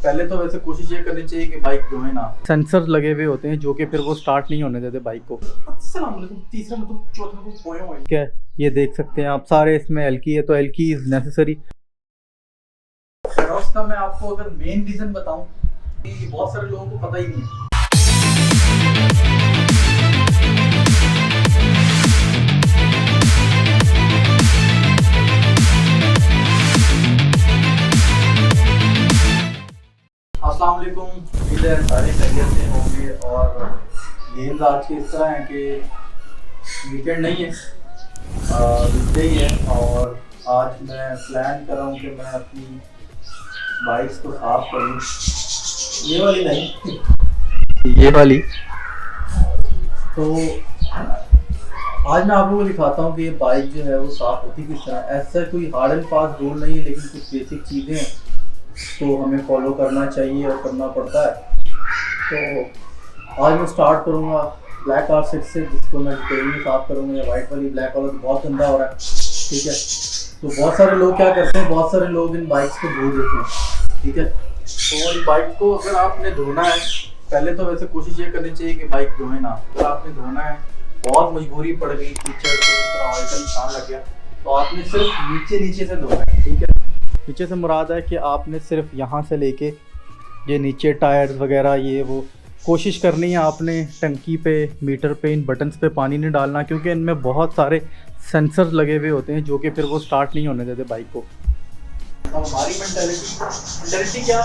पहले तो वैसे कोशिश ये करनी चाहिए कि बाइक धोए ना। सेंसर लगे हुए होते हैं जो कि फिर वो स्टार्ट नहीं होने देते बाइक को। अस्सलाम वालेकुम। तीसरा मतलब चौथा मतलब पोया हुआ है, ये देख सकते हैं आप सारे। इसमें एल्की है तो एल्की इज नेसेसरी। उसका मैं आपको अगर मेन रीजन बताऊं कि बहुत सारे लोगों को पता ही नहीं है। अस्सलाम वालेकुम। उम्मीद है सारे खैरियत से होंगे और गेम्स आज के इस तरह हैं कि वीकेंड नहीं है, वीकडे ही है। और आज मैं प्लान कर रहा हूँ कि मैं अपनी बाइक्स को साफ करूँ। ये वाली नहीं, ये वाली। तो आज मैं आप लोगों को दिखाता हूँ कि ये बाइक जो है वो साफ होती किस तरह। ऐसा कोई हार्ड एंड फास्ट रूल नहीं है, लेकिन कुछ बेसिक चीज़ें हैं तो हमें फॉलो करना चाहिए और करना पड़ता है। तो आज मैं स्टार्ट करूँगा ब्लैक R6 से, जिसको मैं डिटेल में साफ़ करूँगा। या वाइट वाली, ब्लैक वाला तो बहुत गंदा हो रहा है, ठीक है। तो बहुत सारे लोग क्या करते हैं, बहुत सारे लोग इन बाइक्स को धो देते हैं, ठीक है। तो इन बाइक को अगर आपने धोना है, पहले तो वैसे कोशिश ये करनी चाहिए कि बाइक धोए ना। अगर आपने धोना है, बहुत मजबूरी पड़ गई, कीचड़ से इस तरह ऑयल का निशान लग गया, तो आपने सिर्फ नीचे से धोना है, ठीक है। नीचे से मुराद है कि आपने सिर्फ यहाँ से लेके ये नीचे टायर्स वगैरह ये वो कोशिश करनी है आपने। टंकी पे, मीटर पे, इन बटन्स पे पानी नहीं डालना, क्योंकि इनमें बहुत सारे सेंसर्स लगे हुए होते हैं जो कि फिर वो स्टार्ट नहीं होने देते बाइक को। अब हमारी मेंटालिटी क्या,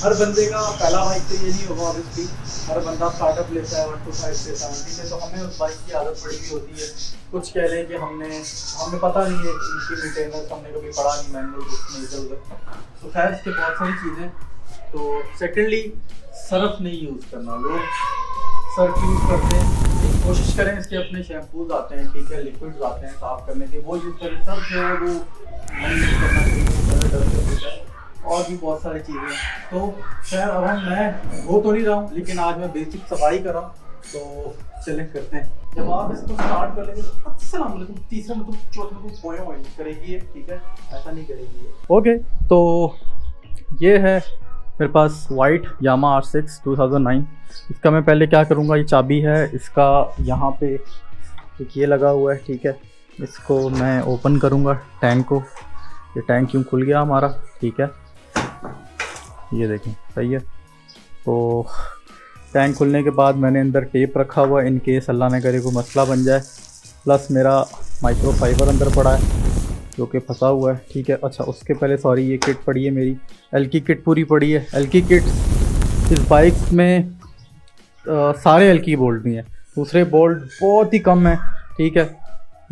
हर बंदे का पहला बाइक तो ये नहीं होगा ऑब्वियसली। हर बंदा स्टार्टअप लेता है 1 to 5 से 7, ठीक है। तो हमें उस बाइक की आदत पड़ी हुई होती है। कुछ कह लें कि हमें पता नहीं है इनकी मेंटेनेंस, हमने कभी पढ़ा नहीं मैनुअल बुक में इधर उधर। तो खैर इसके बहुत सारी चीज़ें। तो सेकेंडली सर्फ नहीं यूज़ करना। लोग सर्फ यूज़ करते हैं, कोशिश करें इसके अपने शैम्पूज आते हैं, ठीक है, लिक्विड्स आते हैं साफ़ करने के, वो यूज़ करें। सर्फ जो है वो नहीं यूज़ करना चाहिए, और भी बहुत सारी चीज़ें। तो खैर अब मैं वो तो नहीं रहा हूँ, लेकिन आज मैं बेसिक सफाई कर रहा हूँ, तो चलें करते हैं। जब आप इसको स्टार्ट कर लेंगे, अस्सलाम वालेकुम, तीसरा मतलब चौथा मतलब पोया हुआ करेगी ये, ठीक है, ऐसा नहीं करेगी ये। ओके, तो ये है मेरे पास वाइट यामा R6 2009। इसका मैं पहले क्या करूँगा, ये चाबी है इसका, यहाँ पे एक ये लगा हुआ है, ठीक है। इसको मैं ओपन करूँगा टैंक को। ये टैंक क्यों खुल गया हमारा, ठीक है, ये देखें, सही है। तो टैंक खुलने के बाद मैंने अंदर टेप रखा हुआ है, इन केस अल्लाह ने करे कोई मसला बन जाए। प्लस मेरा माइक्रोफाइबर अंदर पड़ा है जो कि फंसा हुआ है, ठीक है। अच्छा, उसके पहले सॉरी, ये किट पड़ी है मेरी, एल्की किट पूरी पड़ी है। एल्की किट इस बाइक में सारे एल्की बोल्ट भी हैं, दूसरे बोल्ट बहुत ही कम है, ठीक है।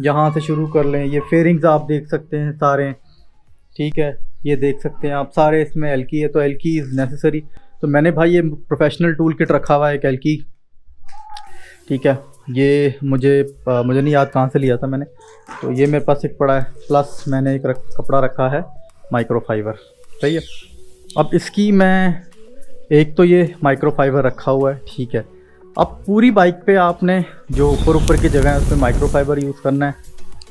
यहाँ से शुरू कर लें, ये फेयरिंग्स आप देख सकते हैं सारे, ठीक है, ये देख सकते हैं आप सारे। इसमें एल्की है तो एल्की इज़ नेसेसरी। तो मैंने भाई ये प्रोफेशनल टूल किट रखा हुआ है एक एल्की, ठीक है। ये मुझे नहीं याद कहाँ से लिया था मैंने, तो ये मेरे पास एक पड़ा है। प्लस मैंने एक कपड़ा रखा है माइक्रोफाइबर, सही है। अब इसकी मैं एक तो ये माइक्रोफाइबर रखा हुआ है, ठीक है। अब पूरी बाइक पे आपने जो ऊपर की जगह है उसमें माइक्रोफाइबर यूज़ करना है,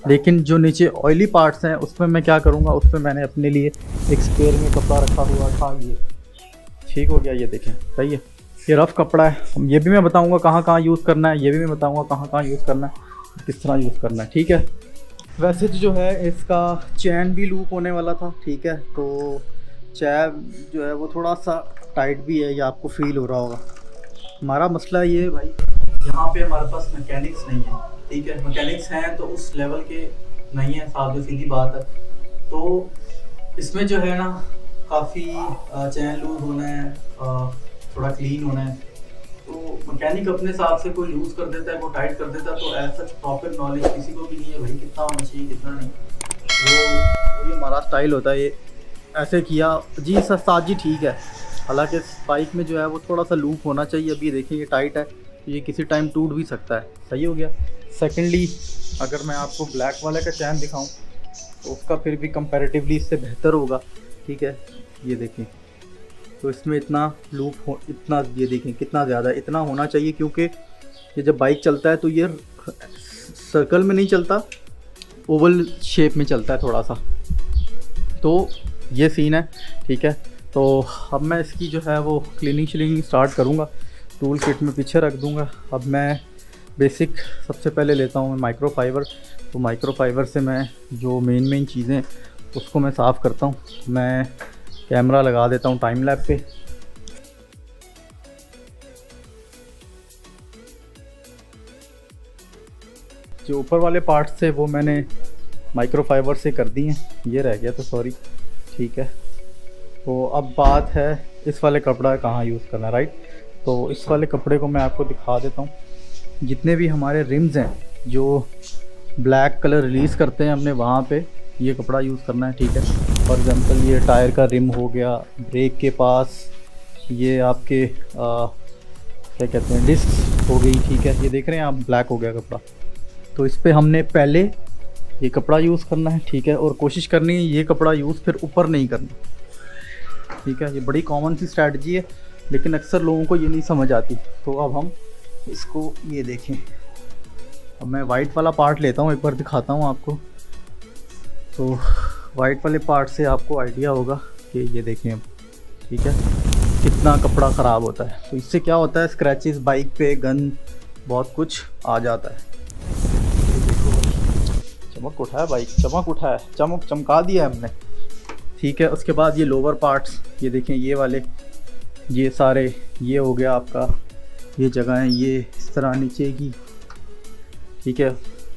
लेकिन जो नीचे ऑयली पार्ट्स हैं उसमें मैं क्या करूँगा, उसमें मैंने अपने लिए एक स्पेयर में कपड़ा रखा हुआ था। ये ठीक हो गया, ये देखें, सही है। ये रफ़ कपड़ा है, ये भी मैं बताऊँगा कहाँ कहाँ यूज़ करना है, ये भी मैं बताऊँगा कहाँ कहाँ यूज़ करना है, किस तरह यूज़ करना है, ठीक है। वैसे तो जो है इसका चैन भी लूप होने वाला था, ठीक है। तो चैन जो है वो थोड़ा सा टाइट भी है, ये आपको फील हो रहा होगा। हमारा मसला ये है भाई, यहाँ पे हमारे पास मैकेनिक्स नहीं है, ठीक है। मैकेनिक्स हैं तो उस लेवल के नहीं है, साफ सीधी बात है। तो इसमें जो है ना काफ़ी चैन लूज होना है, थोड़ा क्लीन होना है। तो मैकेनिक अपने हिसाब से कोई लूज़ कर देता है, कोई टाइट कर देता है। तो ऐसा प्रॉपर नॉलेज किसी को भी नहीं है भाई, कितना होना चाहिए कितना नहीं। वो हमारा स्टाइल होता है, ये ऐसे किया जी साथ जी, ठीक है। हालांकि बाइक में जो है वो थोड़ा सा लूप होना चाहिए। अभी देखिए ये टाइट है, ये किसी टाइम टूट भी सकता है, सही हो गया। सेकेंडली अगर मैं आपको ब्लैक वाले का चैन दिखाऊं तो उसका फिर भी कंपैरेटिवली इससे बेहतर होगा, ठीक है। ये देखें, तो इसमें इतना लूप हो, इतना ये देखें कितना ज़्यादा, इतना होना चाहिए, क्योंकि ये जब बाइक चलता है तो ये सर्कल में नहीं चलता, ओवल शेप में चलता है थोड़ा सा। तो ये सीन है, ठीक है। तो अब मैं इसकी जो है वो क्लीनिंग श्लीनिंग स्टार्ट करूँगा। टूल किट में पीछे रख दूँगा। अब मैं बेसिक सबसे पहले लेता हूँ माइक्रोफाइबर। तो माइक्रोफाइबर से मैं जो मेन चीज़ें उसको मैं साफ़ करता हूँ। मैं कैमरा लगा देता हूँ टाइम लैप पे। जो ऊपर वाले पार्ट्स थे वो मैंने माइक्रोफाइबर से कर दी हैं। ये रह गया तो सॉरी, ठीक है। तो अब बात है इस वाले कपड़ा कहाँ यूज़ करना है, राइट। तो इस वाले कपड़े को मैं आपको दिखा देता हूँ। जितने भी हमारे रिम्स हैं जो ब्लैक कलर रिलीज़ करते हैं हमने वहाँ पे ये कपड़ा यूज़ करना है, ठीक है। फॉर एग्ज़ाम्पल ये टायर का रिम हो गया, ब्रेक के पास ये आपके क्या कहते हैं डिस्क हो गई, ठीक है। ये देख रहे हैं आप ब्लैक हो गया कपड़ा। तो इस पर हमने पहले ये कपड़ा यूज़ करना है, ठीक है। और कोशिश करनी है ये कपड़ा यूज़ फिर ऊपर नहीं करना, ठीक है। ये बड़ी कॉमन सी स्ट्रैटेजी है लेकिन अक्सर लोगों को ये नहीं समझ आती। तो अब हम इसको ये देखें। अब मैं वाइट वाला पार्ट लेता हूँ, एक बार दिखाता हूँ आपको। तो वाइट वाले पार्ट से आपको आइडिया होगा कि ये देखें अब, ठीक है, कितना कपड़ा ख़राब होता है। तो इससे क्या होता है, स्क्रैचेस बाइक पे, गन, बहुत कुछ आ जाता है। चमक उठा है बाइक, चमक उठा है, चमका दिया है हमने, ठीक है। उसके बाद ये लोअर पार्ट्स, ये देखें ये वाले, ये सारे, ये हो गया आपका, ये जगह है ये इस तरह नीचे की, ठीक है।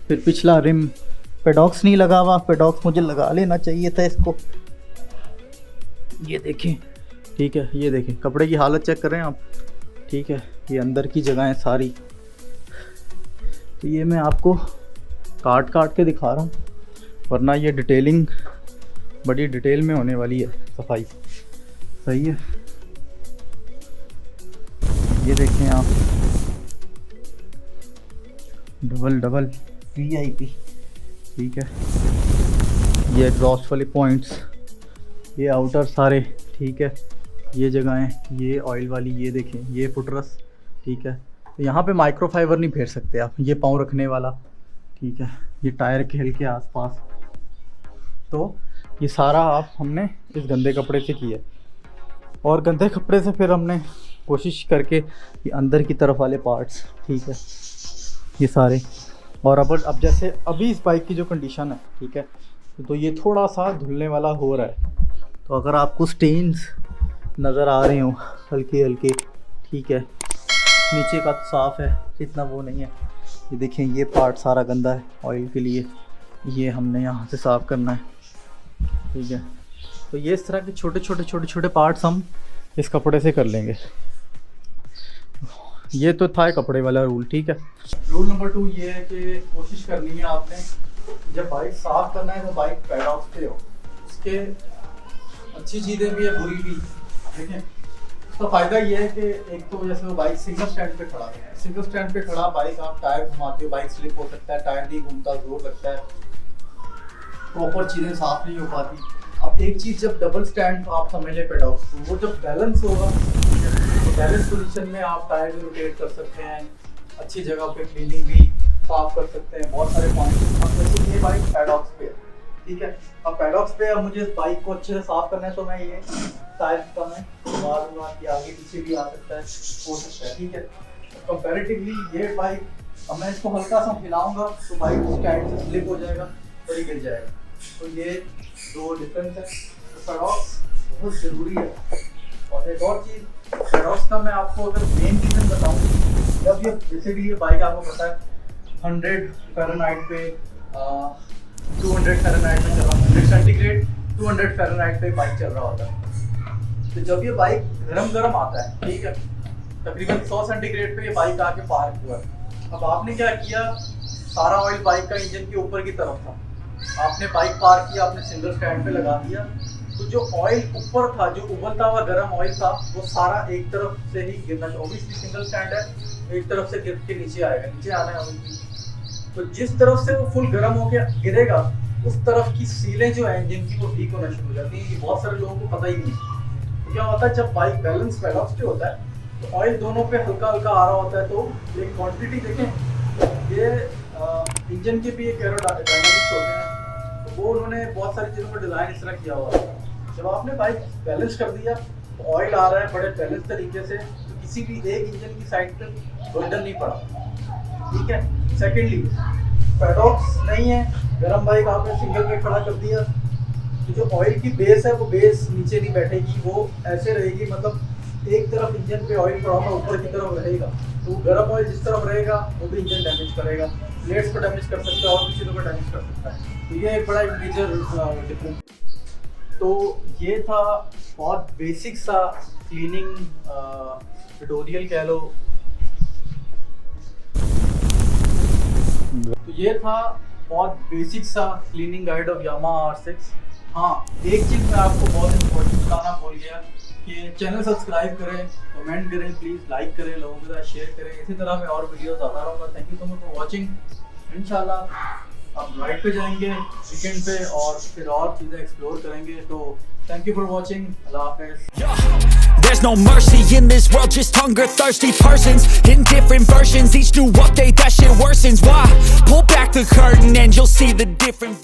फिर पिछला रिम पेडॉक्स नहीं लगा हुआ, पेडॉक्स मुझे लगा लेना चाहिए था इसको। ये देखें, ठीक है, ये देखें कपड़े की हालत चेक कर रहे हैं आप, ठीक है। ये अंदर की जगह है सारी। तो ये मैं आपको काट के दिखा रहा हूँ, वरना ये डिटेलिंग बड़ी डिटेल में होने वाली है, सफाई, सही है। ये देखें आप, डबल VIP, ठीक है। ये एग्जॉस्ट वाले पॉइंट्स, ये आउटर सारे, ठीक है। ये जगहें, ये ऑयल वाली, ये देखें ये फुटरस, ठीक है। तो यहाँ पे माइक्रोफाइबर नहीं फेर सकते आप, ये पाँव रखने वाला, ठीक है। ये टायर के हिल के आसपास, तो ये सारा आप हमने इस गंदे कपड़े से किया। और गंदे कपड़े से फिर हमने कोशिश करके ये अंदर की तरफ वाले पार्ट्स, ठीक है, ये सारे। और अब जैसे अभी इस बाइक की जो कंडीशन है, ठीक है, तो ये थोड़ा सा धुलने वाला हो रहा है। तो अगर आपको स्टेन्स नज़र आ रहे हो हल्के हल्के, ठीक है, नीचे का तो साफ़ है, इतना वो नहीं है। ये देखें ये पार्ट सारा गंदा है ऑयल के लिए, ये हमने यहाँ से साफ़ करना है, ठीक है। तो ये इस तरह के छोटे पार्ट्स हम इस कपड़े से कर लेंगे। ये तो था कपड़े वाला रूल, ठीक है। रूल नंबर 2 ये है कि कोशिश करनी है आपने, जब बाइक साफ़ करना है तो बाइक पैडॉक्स पे हो। उसके अच्छी चीज़ें भी है, बुरी भी, देखें। उसका फ़ायदा ये है कि एक तो जैसे वो बाइक सिंगल स्टैंड पे खड़ा है, सिंगल स्टैंड पे खड़ा बाइक, आप टायर घुमाते हो, बाइक स्लिप हो सकता है, टायर नहीं घूमता, जोर लगता है, प्रॉपर चीज़ें साफ़ नहीं हो पाती। अब एक चीज़ जब डबल स्टैंड आप समझ लें पेडॉक्स, तो वो जब बैलेंस होगा तो बैलेंस पोजीशन में आप टायर भी रोटेट कर सकते हैं, अच्छी जगह पे क्लीनिंग भी साफ कर सकते हैं, बहुत सारे पॉइंट्स। अब जैसे ये बाइक पैडॉक्स पे है, ठीक है। अब पैडॉक्स पे अब मुझे बाइक को अच्छे से साफ करना है, तो मैं ये टायर का मैं घुमा दूंगा कि आगे पीछे भी आ सकता है, हो सकता है, ठीक है। कंपैरेटिवली ये बाइक, अब मैं इसको हल्का सा हिलाऊंगा तो बाइक स्टैंड से स्लिप हो जाएगा और ये गिर जाएगा। तो ये दो डिफरेंस है। तो पैडॉक्स बहुत ज़रूरी है। और एक और चीज़ पैडॉक्स का मैं आपको अगर मेन रीज़न बताऊँ, जब ये बेसिकली ये बाइक आपको पता है 100 फ़ारेनहाइट पे 200 फ़ारेनहाइट में चल रहा, 100 सेंटीग्रेड 200 फ़ारेनहाइट पे बाइक चल रहा होता है। तो जब ये बाइक गरम आता है, ठीक है, तकरीबन 100 सेंटीग्रेड पे ये बाइक आके पार्क हुआ है। अब आपने क्या किया, सारा ऑयल बाइक का इंजन के ऊपर की तरफ था, आपने बाइक पार्क किया, आपने सिंगल स्टैंड पे लगा दिया, तो जो ऑयल ऊपर था, जो उबलता हुआ गर्म ऑयल था, वो सारा एक तरफ से ही गिरना चाहिए। ऑब्वियसली सिंगल स्टैंड है, एक तरफ से गिर के नीचे आएगा, नीचे आना है ऑब्वियसली। तो जिस तरफ से वो फुल गर्म होके गिरेगा, उस तरफ की सीलें जो है इंजन की, वो ठीक होना शुरू हो जाती हैं। ये बहुत सारे लोगों को पता ही नहीं। तो क्या होता है, जब बाइक बैलेंस पैडॉक्स पे होता है तो ऑयल दोनों पे हल्का हल्का आ रहा होता है। तो एक क्वांटिटी देखें, ये इंजन के भी एक एरोडायनामिक्स होते हैं, तो वो उन्होंने बहुत सारी चीज़ों पर डिज़ाइन इस तरह किया हुआ है। जब आपने बाइक बैलेंस कर दिया ऑयल आ रहा है बड़े बैलेंस तरीके से, तो किसी भी एक इंजन की साइड पे बर्डन नहीं पड़ा, ठीक है। सेकेंडली पैडॉक्स नहीं है, गरम बाइक आपने सिंगल पे खड़ा कर दिया, तो जो ऑयल की बेस है वो बेस नीचे नहीं बैठेगी, वो ऐसे रहेगी, मतलब एक तरफ इंजन पे ऑयल पड़ा हुआ ऊपर की तरफ रहेगा, तो गर्म ऑयल जिस तरफ रहेगा वो भी इंजन डैमेज करेगा, प्लेट्स को डैमेज कर सकता है और भी चीज़ों को डैमेज कर सकता है। तो ये एक बड़ा मेजर डिफरेंस। तो ये था बहुत बेसिक सा क्लीनिंग ट्यूटोरियल कह लो, तो ये था बहुत बेसिक सा cleaning guide of Yamaha R6। हाँ, एक चीज़ मैं आपको बहुत इम्पोर्टेंट बताना भूल गया कि चैनल सब्सक्राइब करें, कमेंट करें, प्लीज़ लाइक करें, लोगों के साथ शेयर करें, इसी तरह मैं और वीडियोस आता रहूँगा। Thank you so much for watching. इंशाल्लाह हम राइड पे जाएंगे वीकेंड पे और फिर और चीज़ें एक्सप्लोर करेंगे। तो थैंक यू फॉर वॉचिंग, अल्लाह हाफिज़। There's no mercy in this world, just hunger-thirsty persons in different versions. Each new update, that shit worsens. Why? Pull back the curtain and you'll see the different